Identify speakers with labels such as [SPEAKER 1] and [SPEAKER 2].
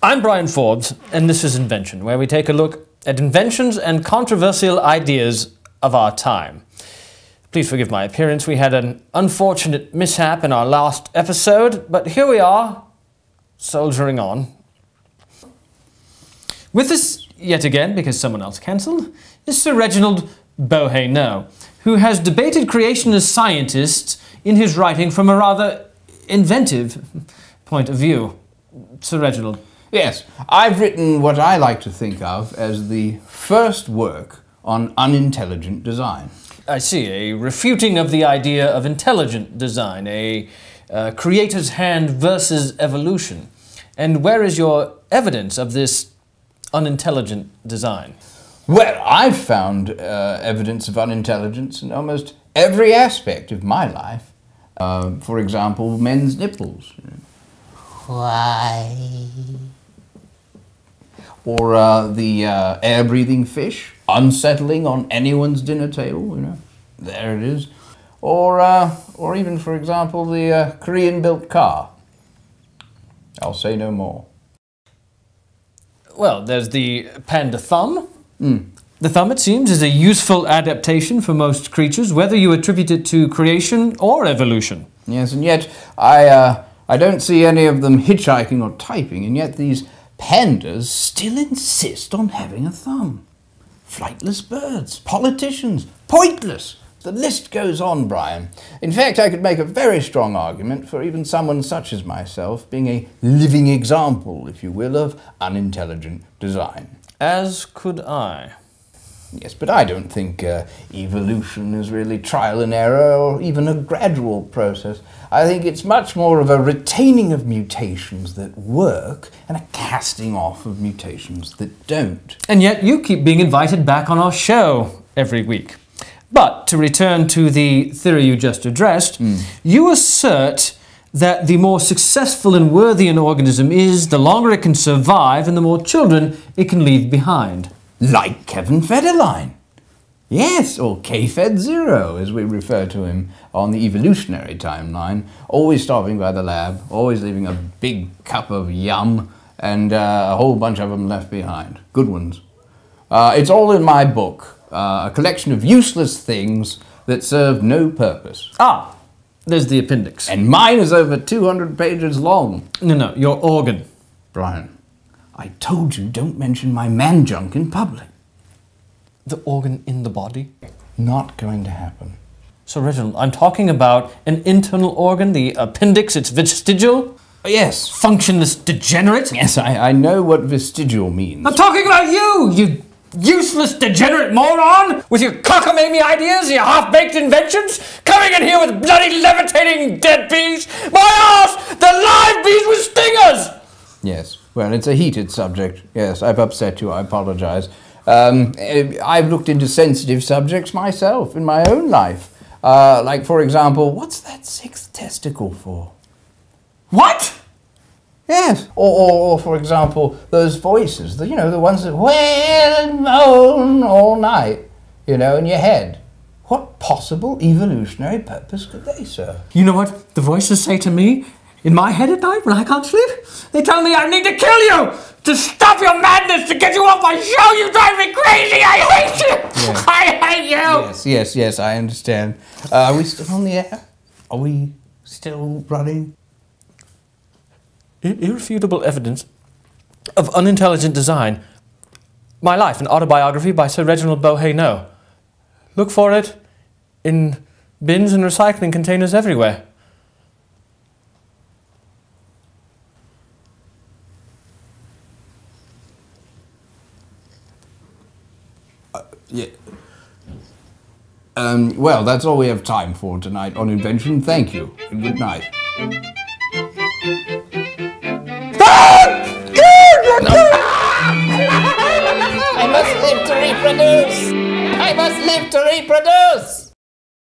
[SPEAKER 1] I'm Brian Forbes, and this is Invention, where we take a look at inventions and controversial ideas of our time. Please forgive my appearance. We had an unfortunate mishap in our last episode, but here we are, soldiering on. With us, yet again, because someone else cancelled, is Sir Reginald Bo-Hey No, who has debated creationist scientists in his writing from a rather inventive point of view. Sir Reginald.
[SPEAKER 2] Yes, I've written what I like to think of as the first work on unintelligent design.
[SPEAKER 1] I see, a refuting of the idea of intelligent design, a creator's hand versus evolution. And where is your evidence of this unintelligent design?
[SPEAKER 2] Well, I've found evidence of unintelligence in almost every aspect of my life. For example, men's nipples.
[SPEAKER 3] Why?
[SPEAKER 2] Or the air-breathing fish unsettling on anyone's dinner table, you know. There it is. Or even, for example, the Korean-built car. I'll say no more.
[SPEAKER 1] Well, there's the panda thumb. The thumb, it seems, is a useful adaptation for most creatures, whether you attribute it to creation or evolution.
[SPEAKER 2] Yes, and yet I don't see any of them hitchhiking or typing, and yet these pandas still insist on having a thumb. Flightless birds, politicians, pointless. The list goes on, Brian. In fact, I could make a very strong argument for even someone such as myself being a living example, if you will, of unintelligent design.
[SPEAKER 1] As could I.
[SPEAKER 2] Yes, but I don't think evolution is really trial and error or even a gradual process. I think it's much more of a retaining of mutations that work and a casting off of mutations that don't.
[SPEAKER 1] And yet you keep being invited back on our show every week. But to return to the theory you just addressed, you assert that the more successful and worthy an organism is, the longer it can survive and the more children it can leave behind.
[SPEAKER 2] Like Kevin Federline. Yes, or K-Fed0, as we refer to him on the evolutionary timeline. Always stopping by the lab, always leaving a big cup of yum, and a whole bunch of them left behind. Good ones. It's all in my book, a collection of useless things that serve no purpose.
[SPEAKER 1] Ah, there's the appendix.
[SPEAKER 2] And mine is over 200 pages long.
[SPEAKER 1] No, your organ.
[SPEAKER 2] Brian, I told you don't mention my man junk in public.
[SPEAKER 1] The organ in the body?
[SPEAKER 2] Not going to happen.
[SPEAKER 1] So, Reginald, I'm talking about an internal organ, the appendix, it's vestigial?
[SPEAKER 2] Yes.
[SPEAKER 1] Functionless degenerate?
[SPEAKER 2] Yes, I know what vestigial means.
[SPEAKER 1] I'm talking about you useless degenerate moron! With your cockamamie ideas, your half-baked inventions, coming in here with bloody levitating dead bees! My arse! They're live bees with stingers!
[SPEAKER 2] Yes, well, it's a heated subject. Yes, I've upset you, I apologize. I've looked into sensitive subjects myself in my own life. Like, for example, what's that sixth testicle for?
[SPEAKER 1] What?
[SPEAKER 2] Yes. Or for example, those voices, the ones that wail and moan all night, in your head. What possible evolutionary purpose could they serve?
[SPEAKER 1] You know what the voices say to me in my head at night when I can't sleep? They tell me I need to kill you! To stop your madness, to get you off my show! You drive me crazy! I hate you! Yes. I hate you!
[SPEAKER 2] Yes, I understand. Are we still on the air? Are we still running?
[SPEAKER 1] Irrefutable evidence of unintelligent design. My Life, an autobiography by Sir Reginald Bo-Hey No. Look for it in bins and recycling containers everywhere.
[SPEAKER 2] Yeah. Well, that's all we have time for tonight on Invention. Thank you, and good night.
[SPEAKER 3] I must live to reproduce! I must live to reproduce!